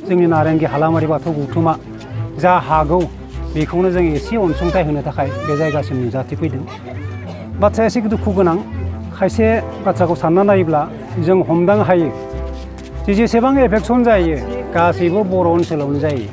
जोंनि नारेंगि हालामारि बाथौ गौथुमा जा हागौ बेखौनो जों एसे अनसुंथाइ होनो थाखाय बे जायगासिम नुजाथिफैदों। बाथ्राया एसे दुखु गोनां। खायसे बाथ्राखौ सानना नायोब्ला जों हमदांनो हायो जे जेसेबां एफेक्सन जायो गासैबो बर' ओनसोलावनो जायो।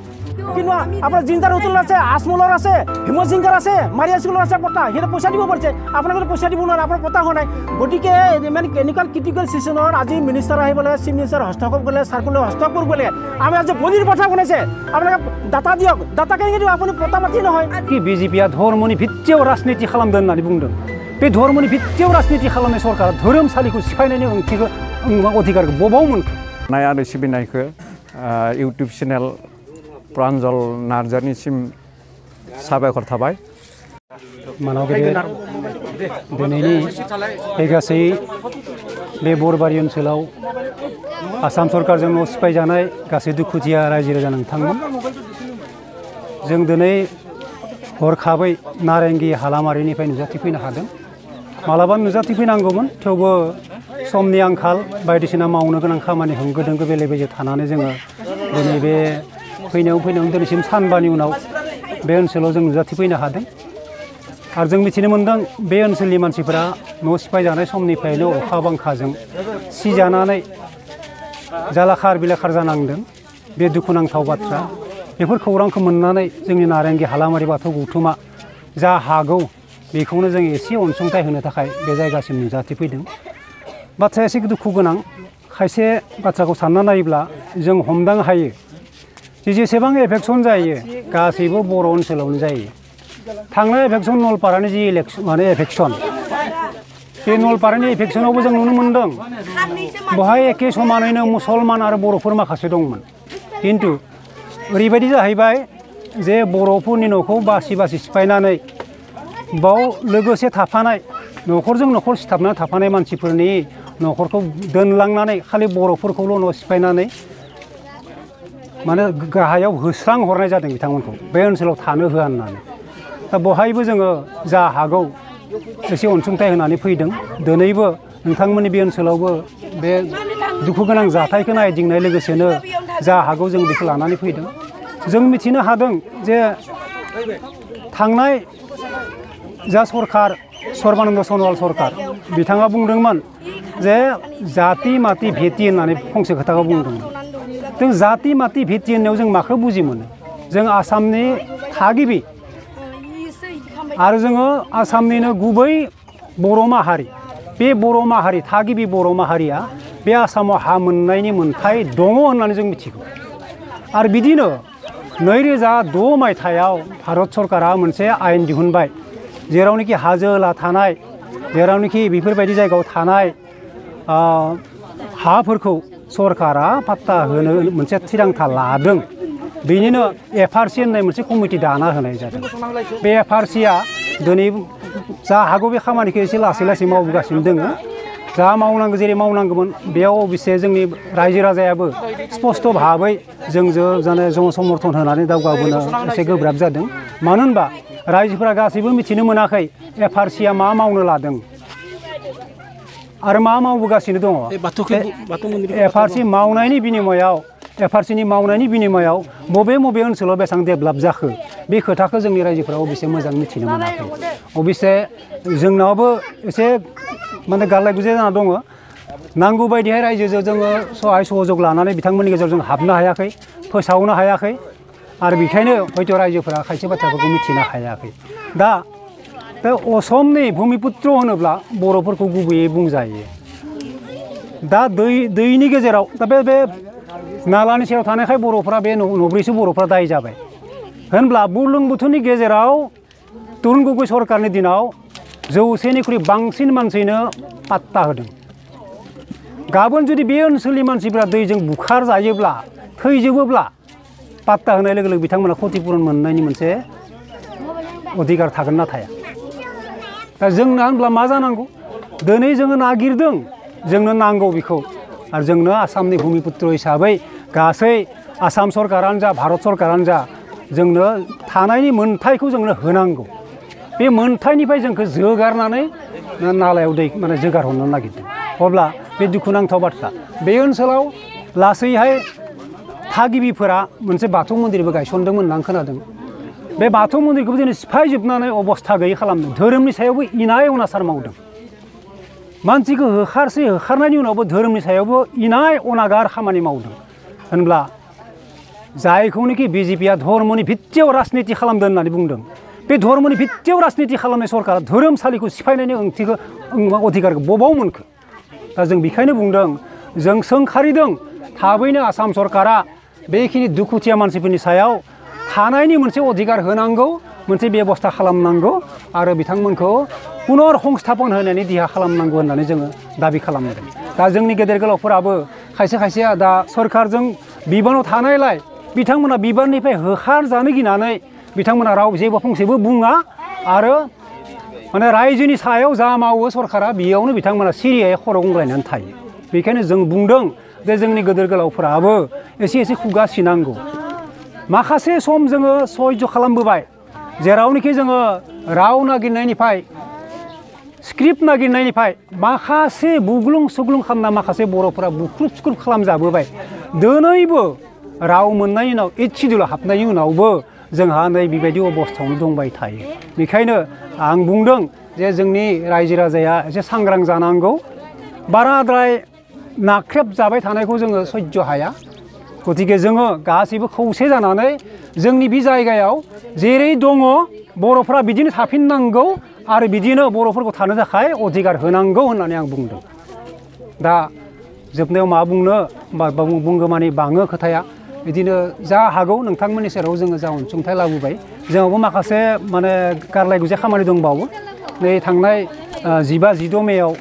কিন্তু আপনার জিঞ্জার হোটেল আছে, আসমোলার আছে, হিমজিঙ্গার আছে, মারিয়া স্কুলের আছে পটা সিহঁতে পইচা দিব পাৰিছে, আপোনালোকে পইচা দিব নোৱাৰে, আপোনাৰ পতা হোৱা নাই। গতিকে মানে এনেকুৱা ক্ৰিটিকেল চিজনত আজি মিনিষ্টাৰ আহিব লাগে, চিফ মিনিষ্টাৰ হস্তক্ষেপ কৰিলে, চাৰ্কুলাৰ হস্তক্ষেপ কৰিব লাগে। আমি আজি বলিৰ কথা বনাইছে, আপোনালোকে ডাটা দিয়ক, ডাটা কেনেকৈ দিব, আপুনি পতা মাতি নহয়। কি বিজেপিয়া ধर्मनि भित्तियाव राजनिति खालामदों होननानै बुंदों। बे धर्मनि भित्तियाव राजनिति खालामनाय सरकारा धोरोमसालिखौ सिफायनायनि ओंथिखौ अधिकारखौ बबाव मोनखो? नाय आरो सिबिनायखौ इउटुब चेनेल प्रान्जल नार्जारिनिसिम साबायखर थाबाय। मानाव गेदेर दिनैनि बे गासै बे बरबारि ओनसोलाव आसाम सरकारजों न' सिफायजानाय गासै दुखुथिया रायजो राजा नोंथांमोन, जों दिनै हरखाबै नारेंगि हालामारिनिफ्राय नुजाथिफैनो हादों। मालाबा नुजाथिफैनांगौमोन, थेवबो समनि आंखाल बायदिसिना मावनो गोनां खामानि होंगो दोंगो बेले बेजे थानानै जोङो दिनै बे फैनायाव दिनैसिम सानबानि उनाव बे ओनसोलाव जों नुजाथिफैनो हादों। आरो जों मिथिनो मोन्दों बे ओनसोलनि मानसिफोरा न' सिफायजानाय समनिफ्रायनो अखा बांखाजों सिजानानै जालाखार बिलाखार जानांदों। बे दुखुनांथाव बाथ्रा। बेफोर खौरांखौ मोननानै जोंनि नारेंगि हालामारि बाथौ गौथुमा जा हागौ बेखौनो जों एसे अनसुंथाइ होनो थाखाय बे जायगासिम नुजाथिफैदों। बाथ्राया एसे दुखु गोनां। खायसे बाथ्राखौ सानना नायोब्ला जों हमदांनो हायो जे जेसेबां एफेक्सन जायो गासैबो बर' ओनसोलावनो जायो। थांनाय एफेक्सन नलपारानि जि एफेक्सन, बे नलपारानि एफेक्सनावबो जों नुनो मोन्दों बहाय एखे समानैनो मुसलमान आरो बर'फोर माखासे दंमोन। खिन्थु ओरैबायदि जाहैबाय जे बर'फोरनि न'खौ बासि बासि सिफायनानै बाव लोगोसे थाफानाय न'खरजों न'खर सिथाबनानै थाफानाय मानसिफोरनि न'खरखौ दोनलांनानै खालि बर'फोरखौल' न' सिफायनानै माने गाहायाव होस्रां हरनाय जादों बिथांमोनखौ, बे ओनसोलाव थानो होआ होननानै। दा बहायबो जोङो जा हागौ एसे अनसुंथाइ होनानै फैदों। दिनैबो नोंथांमोननि बे ओनसोलावबो बे दुखु गोनां जाथायखौ नायदिंनाय लोगोसेनो जा हागौ जों बेखौ लानानै फैदों। जों मिथिनो हादों जे थांनाय जा सरकार सर्बानन्द सन'वाल सरकार, बिथाङा बुंदोंमोन जे जाति माति भेटि होननानै फंसे खोथाखौ बुंदोंमोन। जों जाति माति भेटि होननायाव जों माखौ बुजि मोनो? जों आसामनि थागिबि आरो जोङो आसामनिनो गुबै बर' माहारि। बे बर' माहारि, थागिबि बर' माहारिया बे आसामाव हा मोननायनि मोन्थाय दङ होननानै जों मिथिगौ। आरो बिदिनो 2006 मायथाइयाव भारत सरकारा मोनसे आयेन दिहुनबाय, जेरावनोखि हाजो ओनसोलाव थानाय, जेरावनोखि बेफोरबायदि जायगायाव थानाय हाफोरखौ सरकारा पाट्टा होनो मोनसे थिरांथा लादों। बेनिनो एफआरसि होननाय मोनसे कमिटि दाना होनाय जादों। बे एफआरसिया दिनै जा हागौ बे खामानिखौ एसे लासै लासै मावबोगासिनो दोङो। जा मावनांगौ जेरै मावनांगौमोन बेयाव अबयसे जोंनि रायजो राजायाबो स्पष्ट भाबै जों समर्थन होनानै दावगाबोनो एसे गोब्राब जादों। मानो होनबा रायजोफोरा गासैबो मिथिनो मोनाखै एफआरसिया मा मावनो लादों आरो मा मावबोगासिनो दङ। एफआरसि मावनायनि बिनिमयाव, एफआरसिनि मावनायनि बिनिमयाव बबे ओनसोलाव बेसेबां डेभेलप जाखो बे खोथाखौ जोंनि रायजोफोरा अबयसे मोजां मिथिनो मोनाखै। अबयसे जोंनावबो एसे माने गालाय गुजाय जाना दङ। नांगौ बायदिहाय रायजोजों जोङो सहाय सहयोग लानानै बिथांमोननि गेजेराव जों हाबनो हायाखै, फोसावनो हायाखै। आरो बेखायनो हयथ' रायजोफोरा खायसे बाथ्राफोरखौ मिथिनो हायाखै। दा बे असमनि भुमिपुत्र होनोब्ला बर'फोरखौ गुबैयै बुंजायो। दा दैनि गेजेराव दा बे नालानि सायाव थानायखाय बर'फ्रा बे नब्रैसो बर'फ्रा दाय जाबाय होनब्ला बुरलुंबुथुरनि गेजेराव तरुण गगৈ सरकारनि दिनाव 100निख्रुइ बांसिन मानसिनो पाट्टा होदों। गाबोन जुदि बे ओनसोलनि मानसिफ्रा दैजों बुखार जायोब्ला, थैजोबोब्ला पाट्टा होनाय लोगो लोगो बिथांमोना क्षतिपुरन मोननायनि मोनसे अधिकार थागोन ना थाया? दा जोंना होनब्ला मा जानांगौ? दिनै जोङो नागिरदों, जोंनो नांगौ बेखौ। आरो जोंनो आसामनि भुमिपुत्र हिसाबै गासै आसाम सरकारानो जा भारत सरकारानो जा जोंनो थानायनि मोन्थायखौ जोंनो होनांगौ। बे मोन्थायनिफ्राय जोंखौ जोगारनानै नालायाव दै माने जोगार हरनो नागिरदों। अब्ला बे दुखुनांथाव बाथ्रा। बे ओनसोलाव लासैहाय थागिबिफोरा मोनसे बाथौ मन्दिरबो गायसनदोंमोन होनना खोनादों बे बाथौ मन्दिरखौबो दिनै सिफायजोबनानै अबस्था गैयै खालामदों धोरोमनि सायावबो इनाय अनाचार मावदों मानसिखौ होखारनायनि उनावबो धोरोमनि सायावबो इनाय अनागार खामानि मावदों होनब्ला जायखौनोखि बिजेपिया धर्मनि भित्तियाव राजनिति खालामदों होननानै बुंदों बे धर्मनि भित्तियाव राजनिति खालामनाय सरकारा धोरोमसालिखौ सिफायनायनि अधिकारखौ बबाव मोनखो दा जों बेखायनो बुंदों जों सोंखारिदों थाबैनो आसाम सरकारा बेखिनि दुखुथिया मानसिफोरनि सायाव थानायनि मोनसे अधिकार होनांगौ मोनसे बेबस्था खालामनांगौ आरो बिथांमोनखौ पुनर संस्थापन होनायनि दिहा खालामनांगौ होननानै जोङो दाबि खालामदों दा जोंनि गेदेर गोलावफोराबो खायसेया दा सरकारजों बिबानाव थानायलाय बिथांमोना बिबाननिफ्राय होखारजानो गिनानै बिथांमोना राव जेबो फंसेबो बुङा आरो माने रायजोनि सायाव जा मावो सरकारा बेयावनो बिथांमोना सिरियै खर' गंग्लायनानै थायो बेखायनो जों बुंदों जे जोंनि गेदेर गोलावफोराबो एसे खुगा सिनांगौ माखासे सम जोङो सह्य खालामबोबाय जेरावनोखि जोङो राव नागिरनायनिफ्राय स्क्रिप्ट नागिरनायनिफ्राय माखासे बुग्लुं सुग्लुं खालामना माखासे बर'फोरा बुख्रुब सुख्रुब खालामजाबोबाय दिनैबो राव मोननायनि उनाव इसिडुलाव हाबनायनि उनावबो जोंहा नै बेबायदि अबस्थायावनो दंबाय थायो बेखायनो आं बुंदों जे जोंनि रायजो राजाया एसे सांग्रां जानांगौ बाराद्राय नाख्रेब जाबाय थानायखौ जोङो सह्य हाया गतिके जोङो गासैबो खौसे जानानै जोंनि बे जायगायाव जेरै दङ बर'फ्रा बिदिनो थाफिननांगौ आरो बिदिनो बर'फोरखौ थानो थाखाय अधिकार होनांगौ होननानै आं बुंदों दा जोबनायाव मा बुंनो बुंगो माने बाङो खोथाया बिदिनो जा हागौ नोंथांमोननि सेराव जोङो जा अनसुंथाइ लाबोबाय जोंनावबो माखासे माने गारलाय गुजाय खामानि दंबावो नै थांनाय 15-16 मेयाव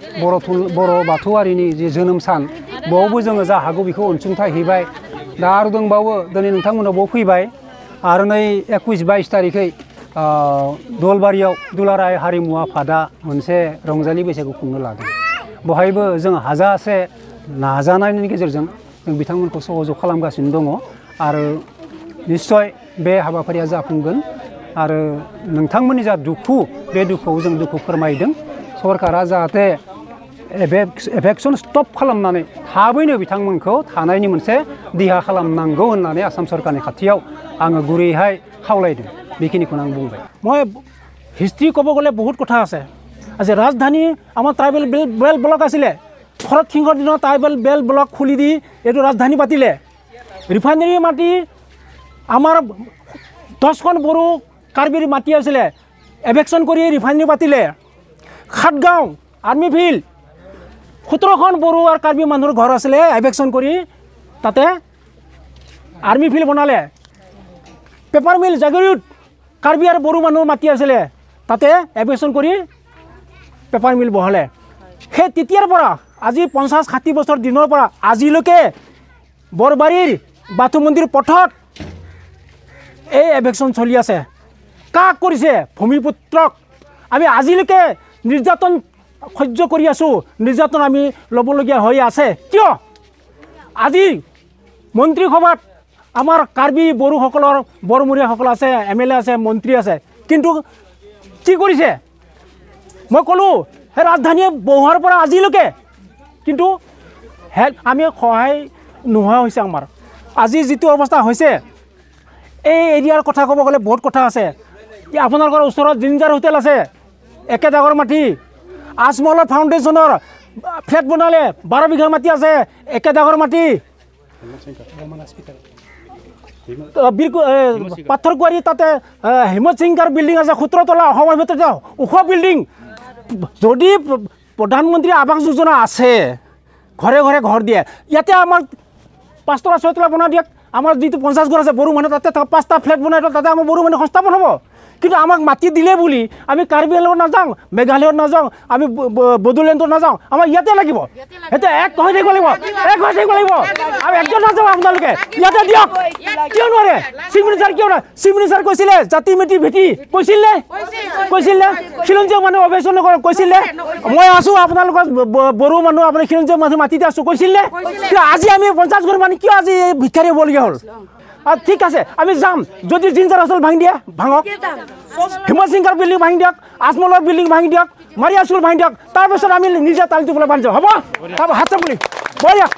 बर' बाथौआरिनि जे जोनोम सान बेयावबो जोङो जा हागौ बेखौ अनसुंथाइ हैबाय दा आरो दंबावो दिनै नोंथांमोनाव बाव फैबाय आरो नै 21-22 तारिखै दलबारियाव दुलाराय हारिमु आफादा मोनसे रंजालि बैसागु खुंनो लादों बेवहायबो जों हाजासे नाजानायनि गेजेरजों जों बिथांमोनखौ सहयोग खालामगासिनो दङ आरो निश्चय बे हाबाफारिया जाफुंगोन आरो नोंथांमोननि जा दुखु बे दुखुआव जों दुखु फोरमायदों सरकारा जाहाथे एभेक्सन स्टप खालामनानै थाबैनो बिथांमोनखौ थानायनि मोनसे दिहा खालामनांगौ होननानै आसाम सरकारनि खाथियाव आङो गुरैहाय खावलायदों बेखिनिखौनो आं बुंबाय মই হিষ্ট্ৰী ক'ব গ'লে বহুত কথা আছে আজি ৰাজধানী আমাৰ ট্ৰাইবেল বেল ব্লক আছিলে শৰৎ সিংহৰ দিনত ট্ৰাইবেল বেল ব্লক খুলি দি এইটো ৰাজধানী পাতিলে ৰিফাইনেৰী মাটি আমাৰ 10খন বড়ো কাৰ্বিৰ মাটি আছিলে এভেকশ্যন কৰি ৰিফাইনেৰী পাতিলে খাটগাঁও আৰ্মি ফিল্ড 17খন বড়ো আৰু কাৰ্বি মানুহৰ ঘৰ আছিলে এভেকশ্যন কৰি তাতে আৰ্মি ফিল্ড বনালে পেপাৰ মিল জাগিৰোড কাৰ্বি আৰু বড়ো মানুহৰ মাটি আছিলে তাতে এভেকশ্যন কৰি পেপাৰ মিল বহালে সেই তেতিয়াৰ পৰা আজি 50-60 বছৰ দিনৰ পৰা আজিলৈকে বৰবাৰীৰ বাথৌ মন্দিৰ পথত এই এভেকশ্যন চলি আছে কাক কৰিছে ভূমিপুত্ৰক আমি আজিলৈকে নিৰ্যাতন সহ্য কৰি আছোঁ নিৰ্যাতন আমি ল'বলগীয়া হৈ আছে কিয় আজি মন্ত্ৰী সভাত আমাৰ কাৰ্বি বড়োসকলৰ বৰমূৰীয়াসকল আছে MLA আছে মন্ত্ৰী আছে কিন্তু কি কৰিছে মই ক'লোঁ সেই ৰাজধানীয়ে বহোৱাৰ পৰা আজিলৈকে কিন্তু আমি সহায় নোহোৱা হৈছে আমাৰ আজি যিটো অৱস্থা হৈছে এই এৰিয়াৰ কথা ক'ব গ'লে বহুত কথা আছে আপোনালোকৰ ওচৰত জিঞ্জাৰ হোটেল আছে একে ডাঙৰ মাটি আজমলৰ ফাউণ্ডেশ্যনৰ ফ্লেট বনালে 12 বিঘা মাটি আছে একে ডাঙৰ মাটি পাথৰকুৱাৰী তাতে হিমত সিংৰ বিল্ডিং আছে 17 তলা অসমৰ ভিতৰতে ওখ বিল্ডিং যদি প্ৰধানমন্ত্ৰী আৱাস যোজনা আছে ঘৰে ঘৰে ঘৰ দিয়ে ইয়াতে আমাৰ 5 তলা 6 তলা বনাই দিয়ক আমাৰ যিটো 50 ঘৰ আছে বড়ো মানুহ তাতে 5টা ফ্লেট বনাই তাতে আমাৰ বড়ো মানুহ সংস্থাপন হ'ব কিন্তু আমাক মাটি দিলে বুলি আমি কাৰ্বি আংলঙত নাযাওঁ মেঘালয়ত নাযাওঁ আমি বড়োলেণ্ডত নাযাওঁ আমাৰ ইয়াতে লাগিব এটা এক হৈ থাকিব লাগিব আমি একজন নাযাওঁ আপোনালোকে ইয়াতে দিয়ক কিয় নোৱাৰে চিমিনিচাৰ কিয় নাই চিমিনিচাৰ কৈছিলে জাতি মেটি ভেটি কৈছিলে খিলঞ্জীয়া মানুহ অৱেচন কৈছিলে মই আছোঁ আপোনালোকৰ বড়ো মানুহ আপুনি খিলঞ্জীয়া মানুহ মাটিতে আছোঁ কৈছিলে আজি আমি 50 ঘৰ মানে কিয় আজি ভিক্ষাৰী হ'বলগীয়া হ'ল ঠিক আছে আমি যাম যদি জিঞ্জাৰ হোটেল ভাঙি দিয়ে ভাঙক হিমত সিংৰ বিল্ডিং ভাঙি দিয়ক আজমলৰ বিল্ডিং ভাঙি দিয়ক মাৰিয়া স্কুল ভাঙি দিয়ক তাৰপিছত আমি নিজে তালিটো বোলে বান্ধি যাওঁ হ'ব হাত চাপ বুলি বঢ়িয়া